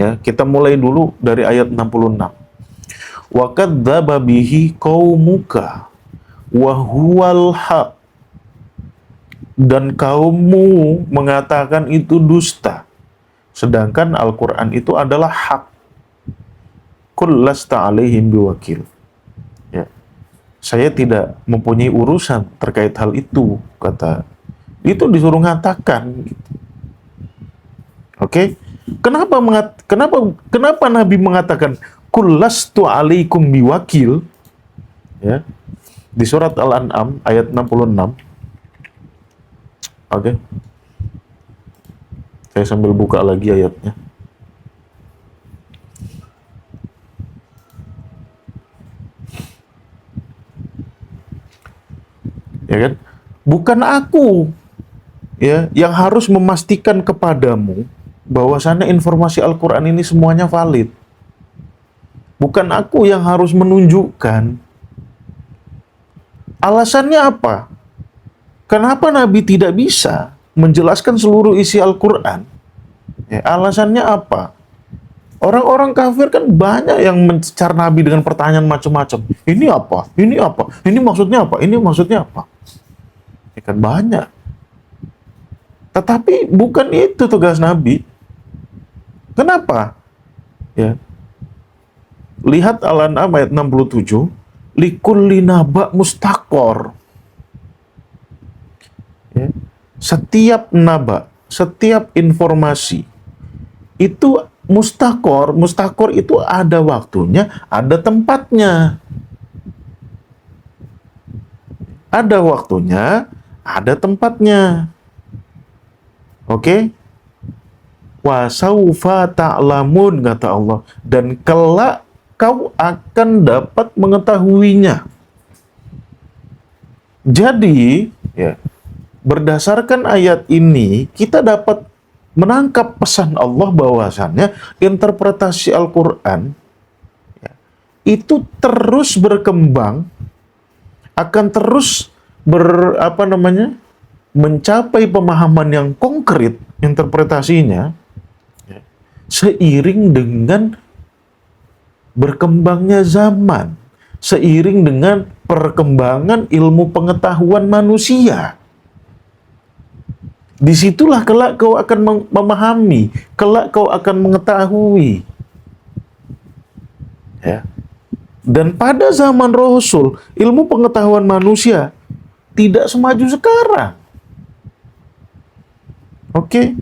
Speaker 1: Ya, kita mulai dulu dari ayat 66. Wa kadzdzaba bihi qaumuka wa huwal haq. Dan kaummu mengatakan itu dusta. Sedangkan Al-Quran itu adalah hak. Qul lasta alaihim biwakil. Ya. Saya tidak mempunyai urusan terkait hal itu, kata. Itu disuruh ngatakan gitu. Oke? Kenapa Nabi mengatakan qul lastu alaikum biwakil? Ya. Di surat Al-An'am ayat 66. Oke. Saya sambil buka lagi ayatnya. Ya kan? Bukan aku ya yang harus memastikan kepadamu bahwasannya informasi Al-Quran ini semuanya valid. Bukan aku yang harus menunjukkan. Alasannya apa? Kenapa Nabi tidak bisa menjelaskan seluruh isi Al-Quran? Ya, alasannya apa? Orang-orang kafir kan banyak yang mencecar Nabi dengan pertanyaan macam-macam. Ini apa? Ini apa? Ini maksudnya apa? Ini maksudnya apa? Ya kan banyak. Tetapi bukan itu tugas Nabi. Kenapa? Ya. Lihat Al-An'am ayat 67. Likulli naba mustaqor. Ya. Setiap naba, setiap informasi itu mustakor itu ada waktunya, ada tempatnya. Ada waktunya, ada tempatnya. Oke? Wa saufa ta'lamun, kata Allah. Dan kelak kau akan dapat mengetahuinya. Jadi, ya, berdasarkan ayat ini, kita dapat menangkap pesan Allah bahwasannya interpretasi Al-Quran ya, itu terus berkembang, akan terus mencapai pemahaman yang konkret interpretasinya ya, seiring dengan berkembangnya zaman seiring dengan perkembangan ilmu pengetahuan manusia. Disitulah kelak kau akan memahami, kelak kau akan mengetahui. Ya. Dan pada zaman Rasul, ilmu pengetahuan manusia tidak semaju sekarang. Oke.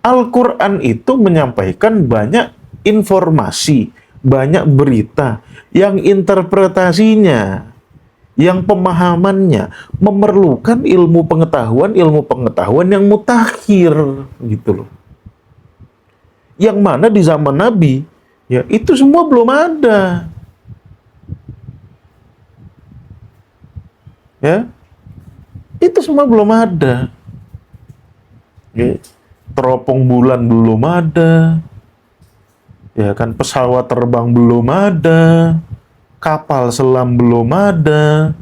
Speaker 1: Al-Quran itu menyampaikan banyak informasi, banyak berita yang interpretasinya, yang pemahamannya memerlukan ilmu pengetahuan yang mutakhir gitu loh. Yang mana di zaman Nabi, ya itu semua belum ada. Ya, itu semua belum ada. Ya, teropong bulan belum ada. Ya kan, pesawat terbang belum ada. Kapal selam belum ada.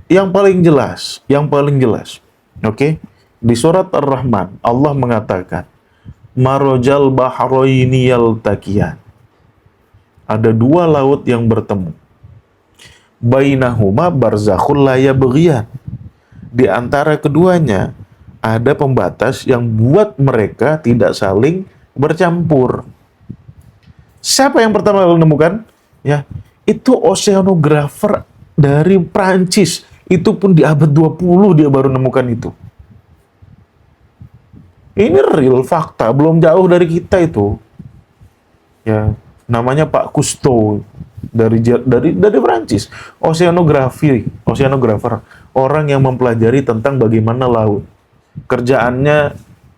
Speaker 1: Yang paling jelas, oke? Di surat Ar-Rahman, Allah mengatakan, Marojal bahroini yaltaqiyan. Ada dua laut yang bertemu. Bainahuma barzakhul la yabghiyan. Di antara keduanya ada pembatas yang buat mereka tidak saling bercampur. Siapa yang pertama menemukan? Ya, itu oceanografer dari Prancis. Itu pun di abad 20 dia baru menemukan itu. Ini real fakta, belum jauh dari kita itu. Ya, namanya Pak Cousteau dari Prancis. Oceanografer, orang yang mempelajari tentang bagaimana laut. Kerjaannya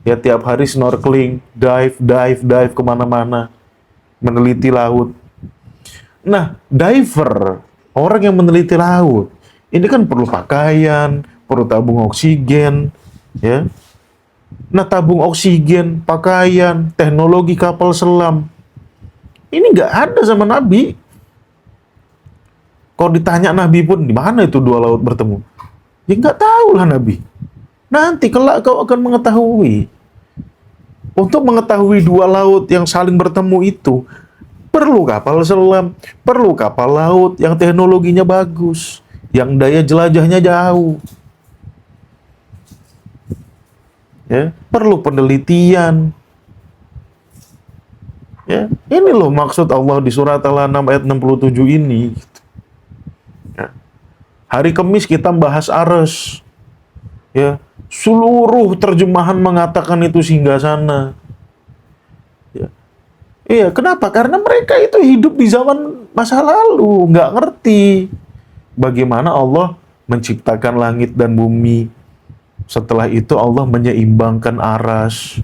Speaker 1: ya tiap hari snorkeling, dive kemana-mana, meneliti laut. Nah, diver, orang yang meneliti laut, ini kan perlu pakaian, perlu tabung oksigen, ya. Nah, tabung oksigen, pakaian, teknologi kapal selam, ini nggak ada zaman Nabi. Kalau ditanya Nabi pun, di mana itu dua laut bertemu? Ya nggak tahu lah Nabi. Nanti kelak kau akan mengetahui. Untuk mengetahui dua laut yang saling bertemu itu, perlu kapal selam, perlu kapal laut yang teknologinya bagus, yang daya jelajahnya jauh. Ya, perlu penelitian. Ya, ini loh maksud Allah di surat Al-An'am ayat 67 ini. Ya. Hari Kamis kita bahas arsy. Ya, seluruh terjemahan mengatakan itu singgasana. Ya. Iya, kenapa? Karena mereka itu hidup di zaman masa lalu, nggak ngerti bagaimana Allah menciptakan langit dan bumi. Setelah itu Allah menyeimbangkan arsy.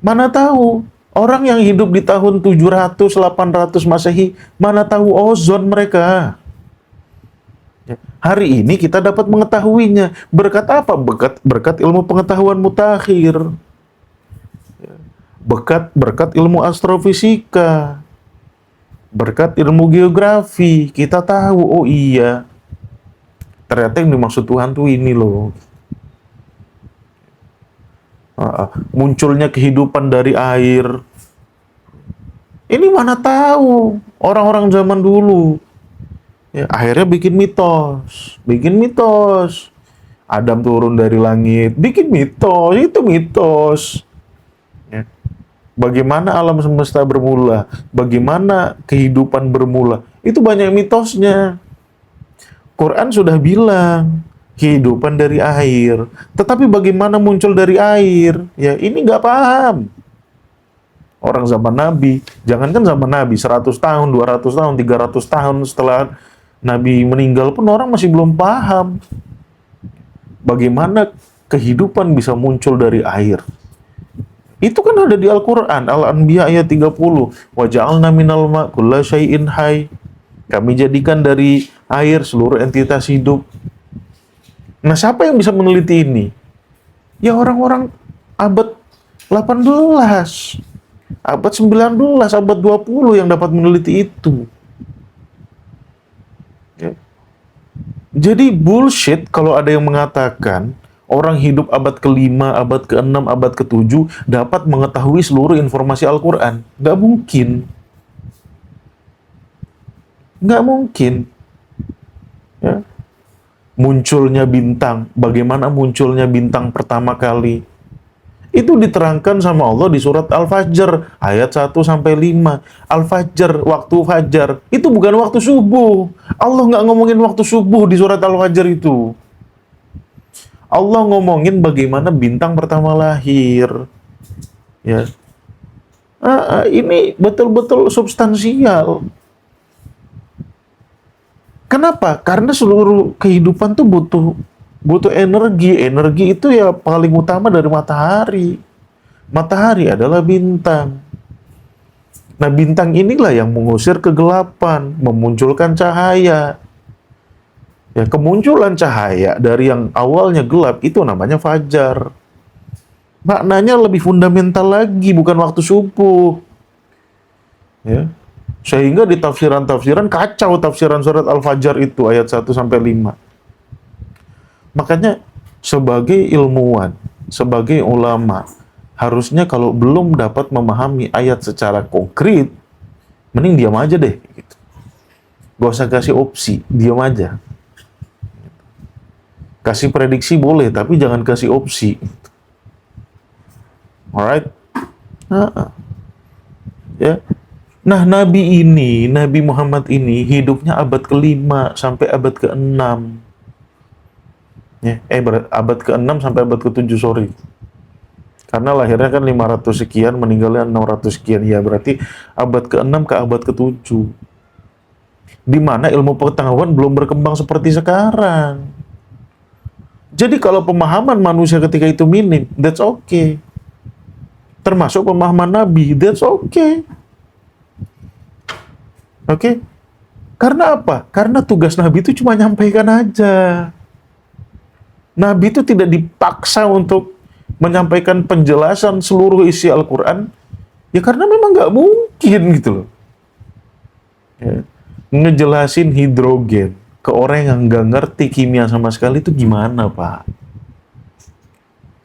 Speaker 1: Mana tahu orang yang hidup di tahun 700, 800 Masehi, mana tahu ozon mereka. Hari ini kita dapat mengetahuinya. Berkat apa? Berkat ilmu pengetahuan mutakhir. Berkat ilmu astrofisika. Berkat ilmu geografi. Kita tahu, oh iya, ternyata yang dimaksud Tuhan tuh ini loh. Munculnya kehidupan dari air. Ini mana tahu orang-orang zaman dulu. Ya, akhirnya bikin mitos. Adam turun dari langit, bikin mitos, itu mitos. Ya. Bagaimana alam semesta bermula, bagaimana kehidupan bermula, itu banyak mitosnya. Quran sudah bilang kehidupan dari air, tetapi bagaimana muncul dari air? Ya ini nggak paham. Orang zaman Nabi, jangankan zaman Nabi, 100 tahun, 200 tahun, 300 tahun setelah Nabi meninggal pun orang masih belum paham bagaimana kehidupan bisa muncul dari air. Itu kan ada di Al-Quran, Al-Anbiya ayat 30. Wa ja'alna minal ma' kulla syai'in hai. Kami jadikan dari air seluruh entitas hidup. Nah, siapa yang bisa meneliti ini? Ya orang-orang abad 18, abad 19, abad 20 yang dapat meneliti itu. Ya. Jadi bullshit kalau ada yang mengatakan Orang hidup abad ke-5, abad ke-6, abad ke-7 dapat mengetahui seluruh informasi Al-Quran. Nggak mungkin. Nggak mungkin. Ya. Munculnya bintang, bagaimana munculnya bintang pertama kali? Itu diterangkan sama Allah di surat Al-Fajr, ayat 1-5. Al-Fajr, waktu fajar. Itu bukan waktu subuh. Allah nggak ngomongin waktu subuh di surat Al-Fajr itu. Allah ngomongin bagaimana bintang pertama lahir. Ya. Ini betul-betul substansial. Kenapa? Karena seluruh kehidupan tuh butuh energi. Energi itu ya paling utama dari matahari. Matahari adalah bintang. Nah, bintang inilah yang mengusir kegelapan, memunculkan cahaya. Ya, kemunculan cahaya dari yang awalnya gelap itu namanya fajar. Maknanya lebih fundamental lagi, bukan waktu subuh. Ya. Sehingga di tafsiran-tafsiran kacau tafsiran surat Al-Fajr itu ayat 1-5. Makanya sebagai ilmuwan, sebagai ulama, harusnya kalau belum dapat memahami ayat secara konkret, mending diam aja deh. Gitu. Gak usah kasih opsi, diam aja. Kasih prediksi boleh, tapi jangan kasih opsi. Alright? Ya. Nah, Nabi Muhammad ini hidupnya abad ke-5 sampai abad ke-6. Ya, abad ke-6 sampai abad ke-7, sorry. Karena lahirnya kan 500 sekian, meninggalnya 600 sekian. Ya, berarti abad ke-6 ke abad ke-7. Di mana ilmu pengetahuan belum berkembang seperti sekarang. Jadi kalau pemahaman manusia ketika itu minim, that's okay. Termasuk pemahaman Nabi, that's okay. Oke? Karena apa? Karena tugas Nabi itu cuma nyampaikan aja. Nabi itu tidak dipaksa untuk menyampaikan penjelasan seluruh isi Al-Quran, ya karena memang nggak mungkin gitu loh. Ya. Ngejelasin hidrogen ke orang yang nggak ngerti kimia sama sekali itu gimana, Pak?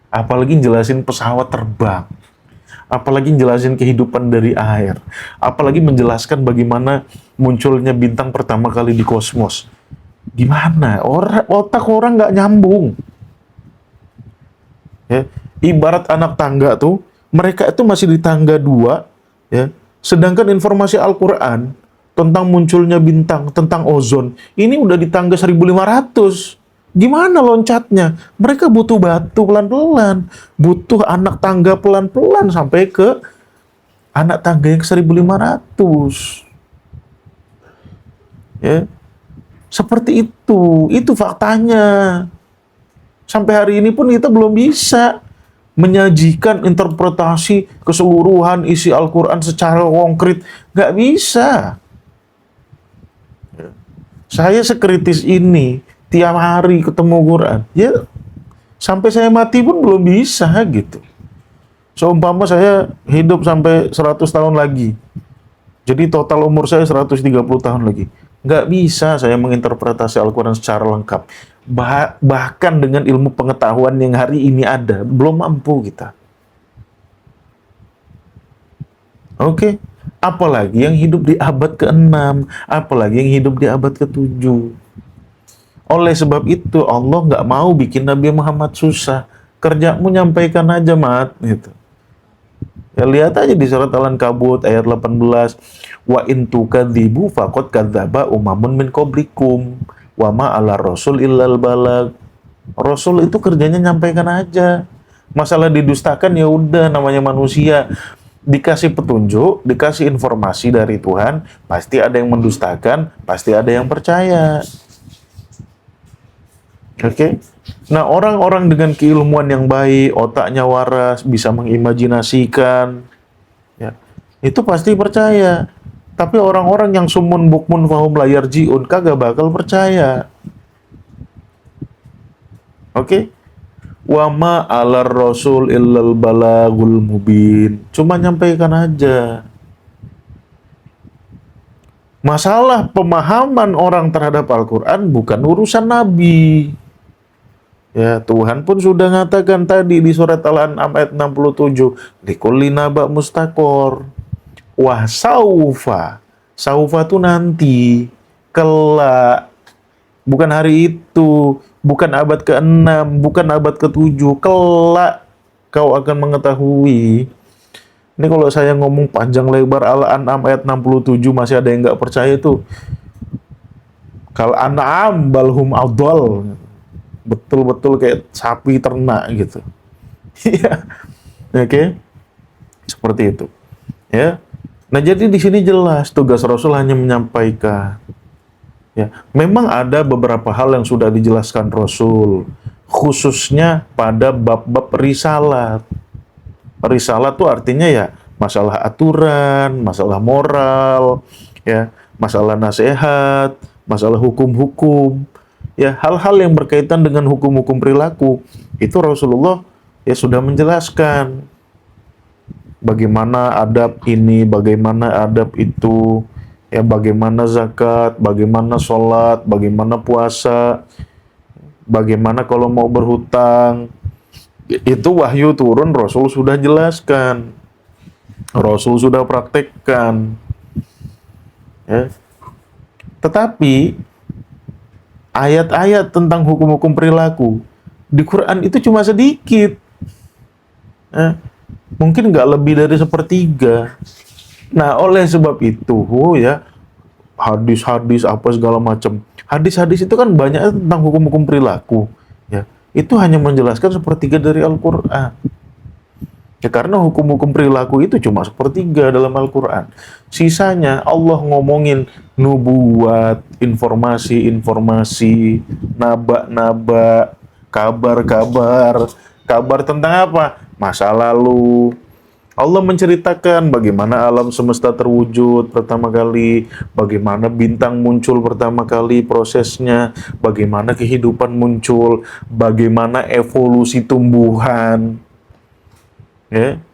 Speaker 1: Apalagi jelasin pesawat terbang. Apalagi jelasin kehidupan dari air. Apalagi menjelaskan bagaimana munculnya bintang pertama kali di kosmos. Gimana? Otak orang nggak nyambung. Ya. Ibarat anak tangga tuh, mereka itu masih di tangga 2, ya. Sedangkan informasi Al-Quran tentang munculnya bintang, tentang ozon, ini udah di tangga 1500. Gimana loncatnya? Mereka butuh batu pelan-pelan, butuh anak tangga pelan-pelan sampai ke anak tangga yang 1500. Ya. Seperti itu faktanya. Sampai hari ini pun kita belum bisa menyajikan interpretasi keseluruhan isi Al-Quran secara konkret. Nggak bisa. Saya sekritis ini, tiap hari ketemu Quran, ya sampai saya mati pun belum bisa gitu. Seumpama saya hidup sampai 100 tahun lagi, jadi total umur saya 130 tahun lagi. Nggak bisa saya menginterpretasi Al-Quran secara lengkap. Bahkan dengan ilmu pengetahuan yang hari ini ada, belum mampu kita. Oke? Apalagi yang hidup di abad ke-6, apalagi yang hidup di abad ke-7. Oleh sebab itu, Allah nggak mau bikin Nabi Muhammad susah. Kerjamu nyampaikan aja, Mat. Gitu. Ya, lihat aja di surat Al-Ankabut ayat 18. Wa in tukadzibu faqad kadzdzaba umamun min qablikum wa ma 'ala rasul illal balag. Rasul itu kerjanya nyampaikan aja. Masalah didustakan ya udah, namanya manusia. Dikasih petunjuk, dikasih informasi dari Tuhan, pasti ada yang mendustakan, pasti ada yang percaya. Oke? Nah, orang-orang dengan keilmuan yang baik, otaknya waras, bisa mengimajinasikan, ya, itu pasti percaya. Tapi orang-orang yang sumun bukmun fahum layar jiun, kagak bakal percaya. Oke? Wa ma 'alar rasul illal balagul mubin. Cuma nyampaikan aja. Masalah pemahaman orang terhadap Al-Quran bukan urusan Nabi. Ya, Tuhan pun sudah mengatakan tadi di surat Al-An'am ayat 67, likulli naba mustaqor. Wah, saufa. Saufa tuh nanti, kelak, bukan hari itu, bukan abad ke-6, bukan abad ke-7, kelak kau akan mengetahui. Ini kalau saya ngomong panjang lebar Al-An'am ayat 67 masih ada yang nggak percaya tuh. Kal an'am balhum adol. Betul-betul kayak sapi ternak gitu. Iya. Oke. Seperti itu. Ya. Nah, jadi di sini jelas tugas Rasul hanya menyampaikan. Ya, memang ada beberapa hal yang sudah dijelaskan Rasul, khususnya pada bab-bab risalah. Risalah tuh artinya ya masalah aturan, masalah moral, ya, masalah nasihat, masalah hukum-hukum, ya, hal-hal yang berkaitan dengan hukum-hukum perilaku. Itu Rasulullah ya sudah menjelaskan bagaimana adab ini, bagaimana adab itu, ya, bagaimana zakat, bagaimana sholat, bagaimana puasa, bagaimana kalau mau berhutang. Itu wahyu turun, Rasul sudah jelaskan, Rasul sudah praktekkan, ya. Tetapi ayat-ayat tentang hukum-hukum perilaku di Quran itu cuma sedikit, ya. Mungkin nggak lebih dari sepertiga. Nah, oleh sebab itu, ya, hadis-hadis apa segala macam. Hadis-hadis itu kan banyak tentang hukum-hukum perilaku, ya. Itu hanya menjelaskan sepertiga dari Al-Qur'an. Ya, karena hukum-hukum perilaku itu cuma sepertiga dalam Al-Quran. Sisanya Allah ngomongin nubuat, informasi-informasi, naba-naba, kabar-kabar. Kabar tentang apa? Masa lalu. Allah menceritakan bagaimana alam semesta terwujud pertama kali, bagaimana bintang muncul pertama kali prosesnya, bagaimana kehidupan muncul, bagaimana evolusi tumbuhan. Ya,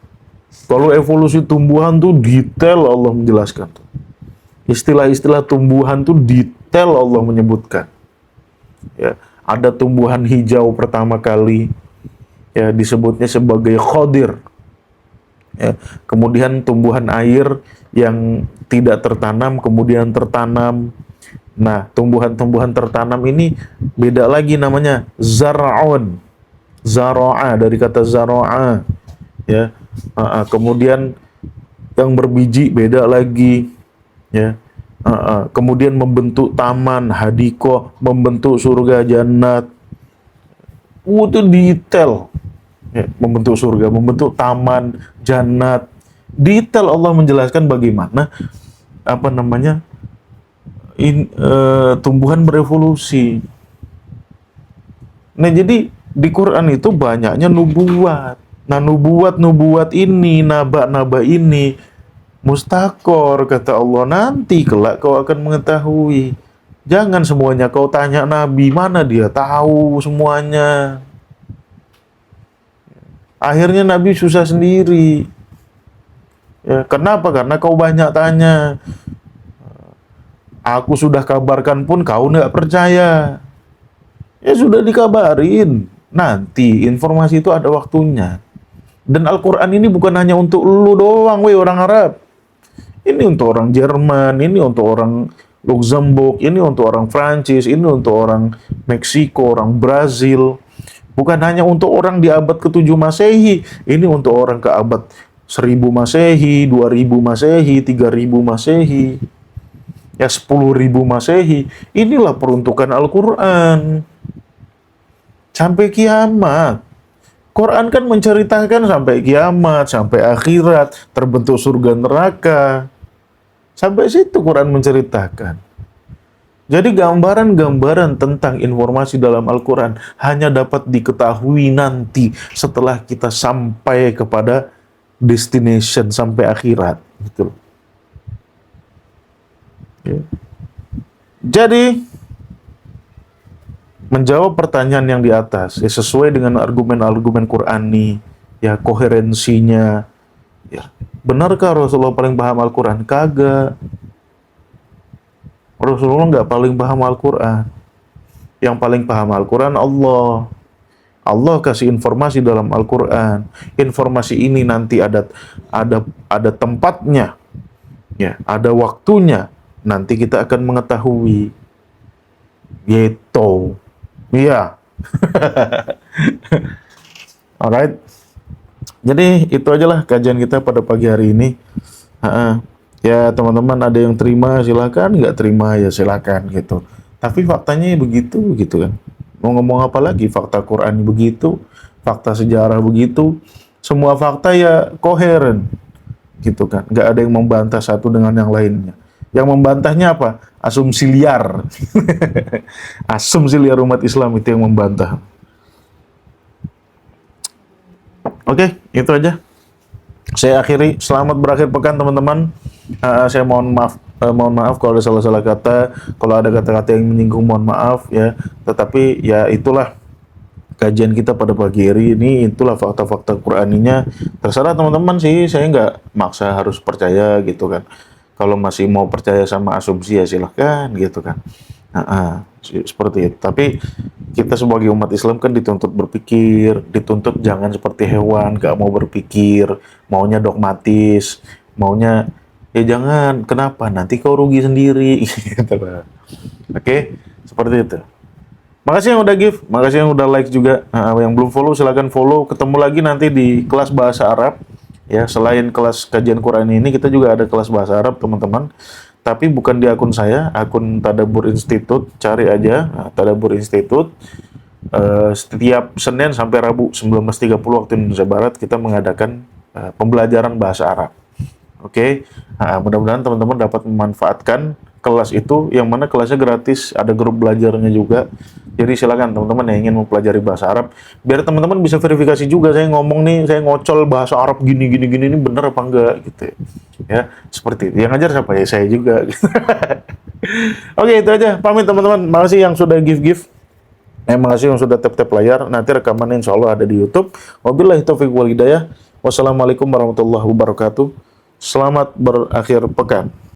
Speaker 1: kalau evolusi tumbuhan tuh detail Allah menjelaskan. Istilah-istilah tumbuhan tuh detail Allah menyebutkan. Ya, ada tumbuhan hijau pertama kali, ya, disebutnya sebagai khodir. Ya, kemudian tumbuhan air yang tidak tertanam kemudian tertanam. Nah, tumbuhan-tumbuhan tertanam ini beda lagi namanya zar'un. Zaro'a dari kata zaro'a. Ya, kemudian yang berbiji beda lagi, ya. Kemudian membentuk taman hadiko, membentuk surga jannat, itu detail, ya. Membentuk surga, membentuk taman jannat, detail Allah menjelaskan bagaimana apa namanya tumbuhan berevolusi. Nah, jadi di Quran itu banyaknya nubuat. Nah, nubuat-nubuat ini, naba-naba ini, mustakor, kata Allah, nanti kelak kau akan mengetahui. Jangan semuanya kau tanya Nabi, mana dia tahu semuanya. Akhirnya Nabi susah sendiri. Ya, kenapa? Karena kau banyak tanya. Aku sudah kabarkan pun kau nggak percaya. Ya sudah dikabarin. Nanti informasi itu ada waktunya. Dan Al-Quran ini bukan hanya untuk lu doang, weh, orang Arab. Ini untuk orang Jerman, ini untuk orang Luxembourg, ini untuk orang Prancis, ini untuk orang Meksiko, orang Brazil. Bukan hanya untuk orang di abad ke-7 Masehi, ini untuk orang ke abad 1000 Masehi, 2000 Masehi, 3000 Masehi, ya 10.000 Masehi. Inilah peruntukan Al-Quran. Sampai kiamat. Quran kan menceritakan sampai kiamat, sampai akhirat, terbentuk surga neraka. Sampai situ Quran menceritakan. Jadi gambaran-gambaran tentang informasi dalam Al-Quran hanya dapat diketahui nanti setelah kita sampai kepada destination, sampai akhirat. Gitu. Ya. Jadi, menjawab pertanyaan yang di atas, ya, sesuai dengan argumen-argumen Qur'ani, ya, koherensinya, ya. Benarkah Rasulullah paling paham Al-Quran? Kagak. Rasulullah nggak paling paham Al-Quran. Yang paling paham Al-Quran Allah. Allah kasih informasi dalam Al-Quran. Informasi ini nanti ada tempatnya, ya, ada waktunya. Nanti kita akan mengetahui. Gitu. Iya. Alright. Jadi itu aja lah kajian kita pada pagi hari ini. Ya teman-teman, ada yang terima silakan, nggak terima ya silakan gitu. Tapi faktanya begitu gitu kan. Mau ngomong apa lagi? Fakta Quran begitu, fakta sejarah begitu, semua fakta ya koheren gitu kan. Nggak ada yang membantah satu dengan yang lainnya. Yang membantahnya apa? Asumsi liar. Asumsi liar umat Islam itu yang membantah. Oke, itu aja. Saya akhiri. Selamat berakhir pekan teman-teman. Saya mohon maaf kalau ada salah-salah kata, kalau ada kata-kata yang menyinggung mohon maaf ya. Tetapi ya itulah kajian kita pada pagi hari ini, itulah fakta-fakta Qur'aninya. Terserah teman-teman sih, saya nggak maksa harus percaya gitu kan. Kalau masih mau percaya sama asumsi ya silahkan gitu kan. Seperti itu. Tapi kita sebagai umat Islam kan dituntut berpikir, dituntut jangan seperti hewan, gak mau berpikir, maunya dogmatis, maunya ya jangan, kenapa? Nanti kau rugi sendiri. Gitu. Oke, seperti itu. Makasih yang udah give, makasih yang udah like juga. Yang belum follow silahkan follow. Ketemu lagi nanti di kelas bahasa Arab. Ya, selain kelas kajian Quran ini, kita juga ada kelas bahasa Arab teman-teman. Tapi bukan di akun saya, akun Tadabbur Institute, cari aja Tadabbur Institute. Setiap Senin sampai Rabu 19.30 waktu Indonesia Barat kita mengadakan pembelajaran bahasa Arab. Oke. Mudah-mudahan teman-teman dapat memanfaatkan kelas itu, yang mana kelasnya gratis, ada grup belajarnya juga. Jadi silakan teman-teman yang ingin mempelajari bahasa Arab, biar teman-teman bisa verifikasi juga, saya ngomong nih, saya ngocol bahasa Arab gini ini bener apa enggak gitu ya. Seperti itu. Yang ngajar siapa ya? Saya juga. Oke, itu aja. Pamit teman-teman. Makasih yang sudah give. Makasih yang sudah tap layar. Nanti rekaman insya Allah ada di YouTube. Wabillahi taufiq wal hidayah. Wassalamualaikum warahmatullahi wabarakatuh. Selamat berakhir pekan.